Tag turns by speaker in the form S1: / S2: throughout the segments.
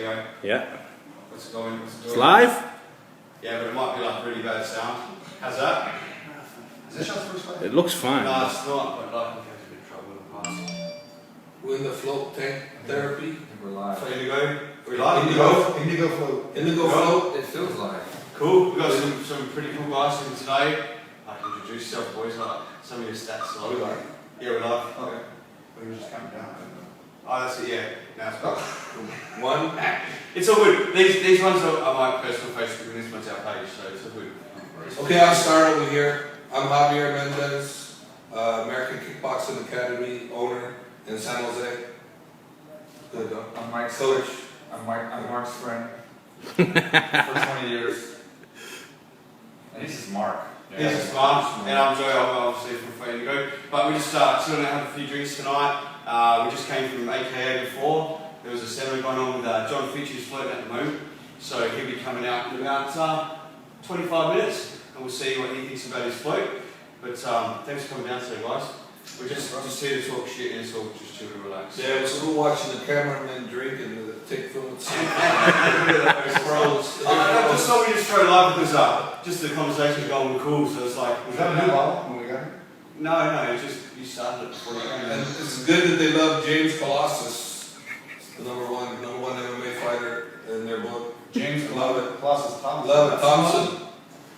S1: video.
S2: Yeah.
S1: What's it going?
S2: It's live?
S1: Yeah, but it might be like really bad sound. How's that?
S3: Is this your first live?
S2: It looks fine.
S1: No, it's not, but like, we've had a bit of trouble in the past.
S4: We're in the float tank therapy.
S3: We're live.
S1: So Indigo? We live?
S3: Indigo float.
S4: Indigo float. It feels like.
S1: Cool. We've got some pretty cool guys in today. Like, introduce yourself, boys. Like, some of your stats.
S3: Are we live?
S1: Yeah, we're live.
S3: Okay. We were just counting down.
S1: Oh, that's it, yeah. Now it's back.
S4: One.
S1: It's all good. These ones are my personal Facebook and this one's our page, so it's all good.
S4: Okay, I'll start over here. I'm Javier Mendez, American Kickboxing Academy owner in San Jose. Good, huh?
S3: I'm Mike Swick. I'm Mark's friend for 20 years. And this is Mark.
S1: Yeah, this is Mark, and I'm Joe, I'm obviously from Indigo. But we just chilling out, have a few drinks tonight. We just came from AKA before. There was a seminar going on with Jon Fitch, who's floating at the moment. So he'll be coming out in about 25 minutes, and we'll see what he thinks about his float. But thanks for coming down today, guys. We're just here to talk shit and it's all just chill and relax.
S4: Yeah, so we're watching the cameraman drink and take photos.
S1: Just thought we just throw live because just the conversation going cool, so it's like...
S3: Was that a new bottle when we got it?
S1: No, it's just you started it before you came.
S4: And it's good that they love James Colossus, the number one MMA fighter in their book.
S3: James
S4: Love it.
S3: Colossus Thompson.
S4: Love it. Thompson.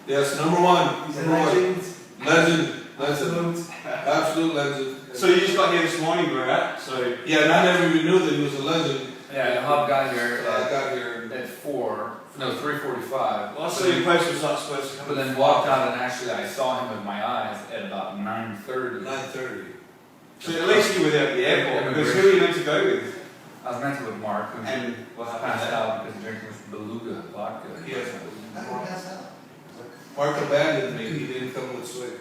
S4: Yes, number one.
S3: He's a
S4: Number
S3: legend.
S4: Legend. Absolute legend.
S1: So you just got here this morning, bro, right? So
S4: Yeah, and I never even knew that he was a legend.
S3: Yeah, the hub got here
S4: I got here.
S3: at 3:45.
S1: well, I saw your post was not supposed to come.
S3: But then walked out and actually I saw him with my eyes at about 9:30.
S4: 9:30.
S1: So at least you were there at the airport, because who are you meant to go with?
S3: I was meant to with Mark, who
S1: And what happened
S3: passed
S1: there?
S3: out because he drinking this beluga vodka.
S4: Yes.
S3: He
S4: Mark abandoned me. He didn't come with Swick.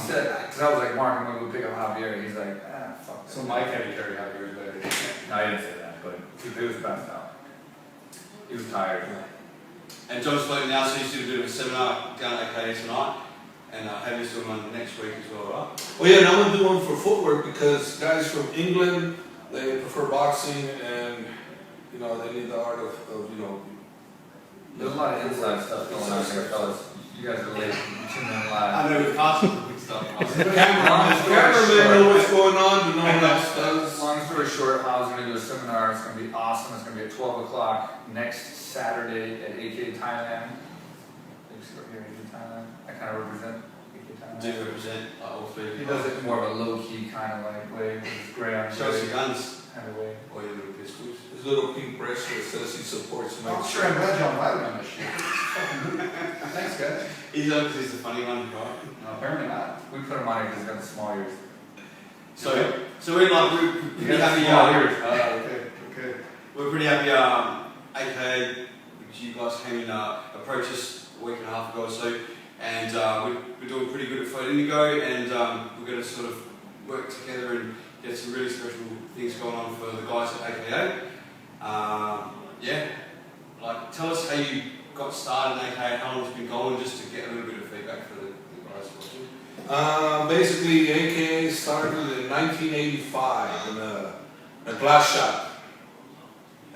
S3: said, because I was like, Mark, I'm going to go pick up Javier. He's like, fuck. So Mike had to carry Javier there. No, he didn't say that, but he was passed out. He was tired.
S1: And John's floating now, so he's going to do a seminar down at AKA tonight, and Javi's doing one next week as well, right?
S4: Oh yeah, and I'm gonna do one for footwork because guys from England, they prefer boxing and you know they need the art of you know.
S3: There's a lot of inside stuff going on here, fellas. You guys are late. You tuned in live.
S1: I know we've passed the big stuff.
S4: Cameramen know what's going on, but no one else does.
S3: Long story short, I was going to do a seminar. It's going to be awesome. It's going to be at 12 o'clock next Saturday at AK Thailand. You see what here, AK Thailand? I kind of represent AK Thailand.
S1: Do represent all three.
S3: He does it more of a low-key kind of like way, with his gray on
S1: Show us your guns.
S3: kind of way.
S1: Or your little pistols.
S4: His little pink bracelet says he supports Mike.
S3: I'm sure I'm glad you're on this shit. Thanks, guys.
S1: He's the funny one, right?
S3: No, apparently not. We put him on it because he's got the small ears.
S1: So we're like, we're pretty
S3: He got the
S1: happy,
S3: small ears.
S4: Okay.
S1: we're pretty happy, AKA, because you guys came and approached us a week and a half ago or so, and we're doing pretty good at Float Indigo, and we're going to sort of work together and get some really special things going on for the guys at AKA. Yeah, like tell us how you got started in AKA, how long it's been going, just to get a little bit of feedback for the guys watching.
S4: Basically, AKA started in 1985 in a glass shop.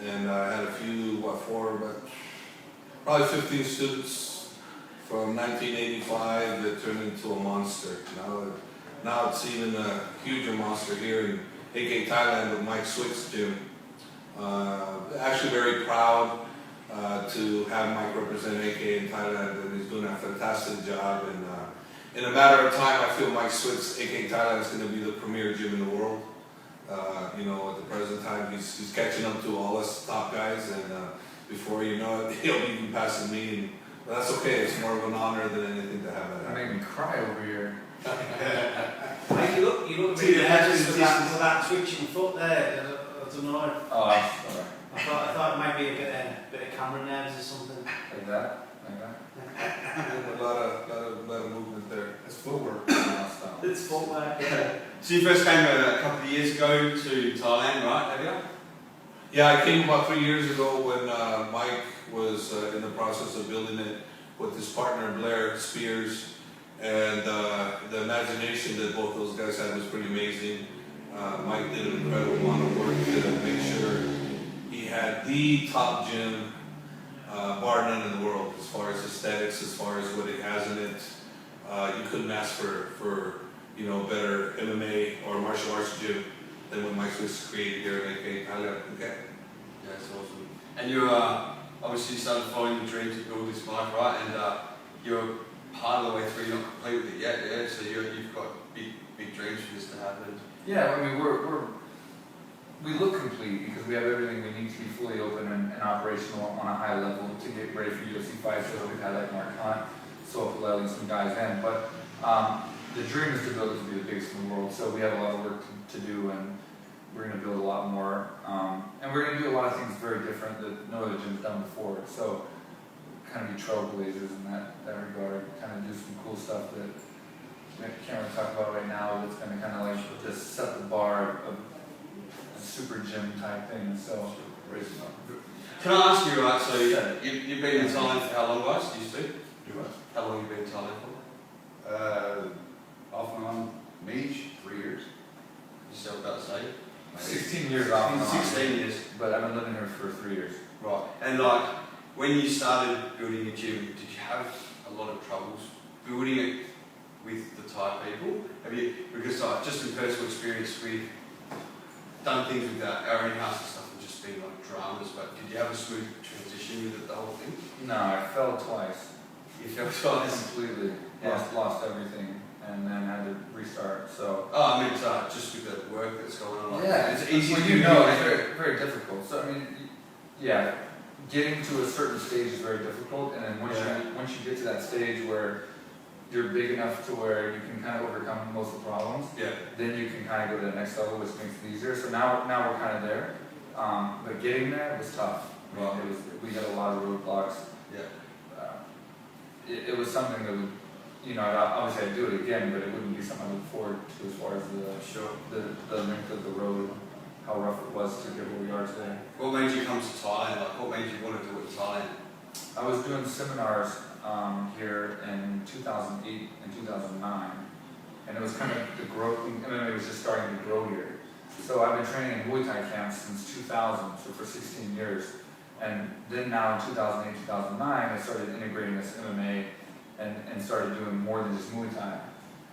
S4: And I had a few, probably 15 students from 1985 that turned into a monster. Now it's even a huger monster here in AK Thailand with Mike Swick's gym. Actually very proud to have Mike represent AK in Thailand, and he's doing a fantastic job. And in a matter of time, I feel Mike Swick's AK Thailand is going to be the premier gym in the world. You know, at the present time, he's catching up to all us top guys, and before you know it, he'll be passing me. But that's okay. It's more of an honor than anything to have that
S3: That
S4: happen.
S3: made me cry over here.
S5: Mate, you look a bit nervous for that twitching foot there. I don't know.
S3: Oh, I'm sorry.
S5: I thought it might be a bit of camera nerves or something.
S3: Like that? Like that?
S4: A lot of movement there.
S3: It's footwork. No, stop.
S5: It's footwork. Yeah.
S1: So you first came a couple of years ago to Thailand, right, Javier?
S4: Yeah, I came about 3 years ago when Mike was in the process of building it with his partner Blair Spears, and the imagination that both those guys had was pretty amazing. Mike did an incredible amount of work to make sure he had the top gym, bar none in the world, as far as aesthetics, as far as what it has in it. You couldn't ask for better MMA or martial arts gym than what Mike Swick created here in AK Thailand. Okay.
S1: Yeah, it's awesome. And you obviously started following your dream to build this bike, right? And you're part of the way through, you're not complete with it yet, yeah? So you've got big dreams for this to happen.
S3: Yeah, I mean, we look complete because we have everything we need to be fully open and operational on a high level to get ready for UFC fights. So we've had like Mark Hunt, letting some guys in, but the dream is to build it to be the biggest in the world. So we have a lot of work to do, and we're going to build a lot more. And we're going to do a lot of things very different that no other gym's done before. So kind of be trailblazers in that regard. Kind of do some cool stuff that I can't really talk about right now. That's going to kind of like just set the bar of a super gym type thing. So raise them up.
S1: Can I ask you, right? So you've been in Thailand for how long, guys? Do you speak? How long have you been in Thailand for?
S2: Off and on, Mage, 3 years.
S1: You still about to say?
S3: 16 years off and on.
S1: 16 years.
S3: But I've been living here for 3 years.
S1: Right. And like, when you started building a gym, did you have a lot of troubles building it with the Thai people? Have you, because just in personal experience, we've done things with our in-house and stuff and just been like dramas, but did you have a smooth transition with it, the whole thing?
S3: No, I fell twice.
S1: You felt twice?
S3: Completely.
S1: Yeah.
S3: Lost everything, and then had to restart. So.
S1: Oh, I mean, just with the work that's going on. Like
S3: Yeah,
S1: it's easy
S3: well,
S1: to
S3: it's very, very difficult. So I mean, yeah, getting to a certain stage is very difficult, and then once you get to that stage where you're big enough to where you can kind of overcome most of the problems, then you can kind of go to the next level, which makes it easier. So now we're kind of there, but getting there was tough. I mean, we had a lot of roadblocks.
S1: Yeah.
S3: It was something that would, obviously I'd do it again, but it wouldn't be something I look forward to as far as the length of the road, how rough it was to get where we are today.
S1: What made you come to Thailand? Like, what made you want to do it in Thailand?
S3: I was doing seminars here in 2008 and 2009, and it was kind of the growth. It was just starting to grow here. So I've been training in Muay Thai camps since 2000, so for 16 years. And then now in 2008, 2009, I started integrating this MMA and started doing more than just Muay Thai.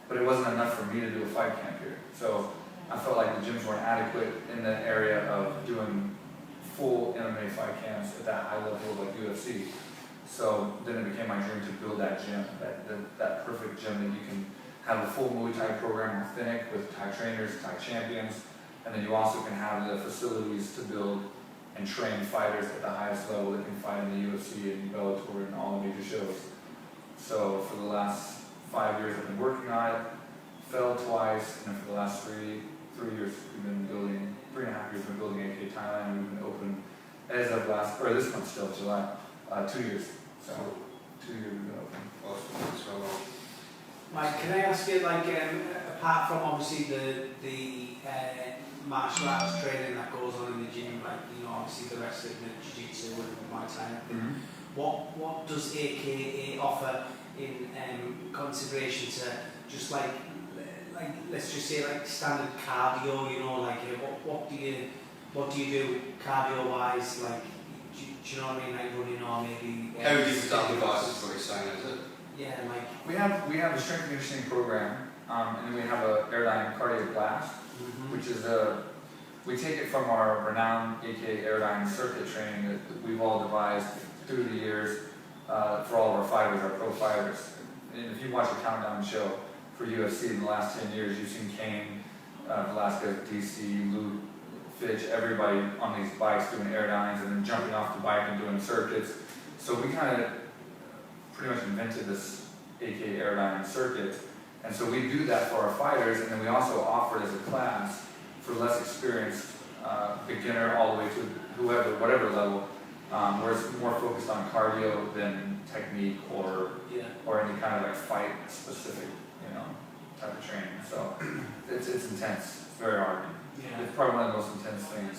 S3: But it wasn't enough for me to do a fight camp here. So I felt like the gyms weren't adequate in the area of doing full MMA fight camps at that high level like UFC. So then it became my dream to build that gym, that perfect gym that you can have a full Muay Thai program authentic with Thai trainers, Thai champions, and then you also can have the facilities to build and train fighters at the highest level that can fight in the UFC and Bellator and all the major shows. So for the last 5 years I've been working on it, fell twice, and then for the last three years we've been building, 3.5 years we've been building AK Thailand. We've been open as of this month still, July, 2 years. So 2 years we've been open.
S1: Awesome. So,
S5: Mike, can I ask you, like, apart from obviously the martial arts training that goes on in the gym, like, obviously the rest of the jiu-jitsu and Muay Thai, what does AKA offer in consideration to just like let's just say like standard cardio, what do you do cardio wise, like, do you know what I mean, like running or maybe
S1: how would you start devices, what you're saying, is it?
S5: Yeah, like
S3: we have a strength and conditioning program, and then we have a Airdyne cardio blast, which is we take it from our renowned AK Airdyne circuit training that we've all devised through the years for all of our fighters, our pro fighters. And if you watch a countdown show for UFC in the last 10 years, you've seen Kane, Velasquez, DC, Luke, Fitch, everybody on these bikes doing Airdynes and then jumping off the bike and doing circuits. So we kind of pretty much invented this AK Airdyne circuit. And so we do that for our fighters, and then we also offer it as a class for less experienced beginner all the way to whatever level, where it's more focused on cardio than technique or any kind of like fight specific, type of training. So it's intense. It's very hard.
S5: Yeah.
S3: It's probably one of the most intense things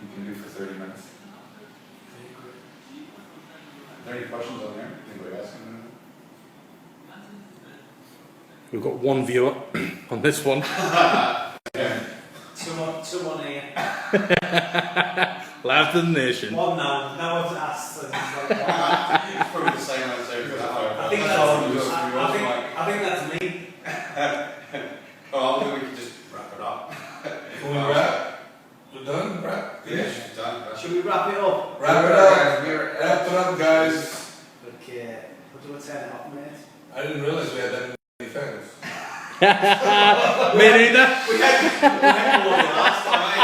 S3: you can do for 30 minutes.
S2: Are there any questions on there? Anybody asking?
S6: We've got one viewer on this one.
S5: Someone here.
S6: Laughed at the nation.
S5: One now. No one's asked. And it's like,
S1: It's probably the same answer every time.
S5: I think that's me.
S1: Well, I think we can just wrap it up.
S4: Can we wrap? We're done? Wrap? Finish?
S1: Yeah, done.
S5: Should we wrap it up?
S4: Wrap it up. Wrap it up, guys.
S5: Okay. What do I turn it off, mate?
S4: I didn't realize we had that many fans.
S6: Me neither.
S1: We had more than last time,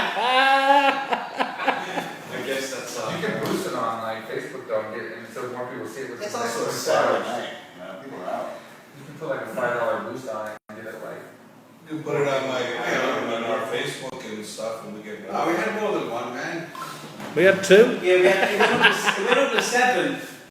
S1: I guess that's
S3: You can boost it on like Facebook though, and get, and so more people see it with
S2: It's
S3: the
S2: also a
S3: Facebook
S2: Saturday
S3: followers.
S2: night, you know, people are out.
S3: You can put like a $5 boost on it and get it like.
S4: You can put it on on our Facebook and stuff, and we get.
S1: Oh, we had more than one, man.
S6: We had 2.
S5: Yeah, it went up to 7.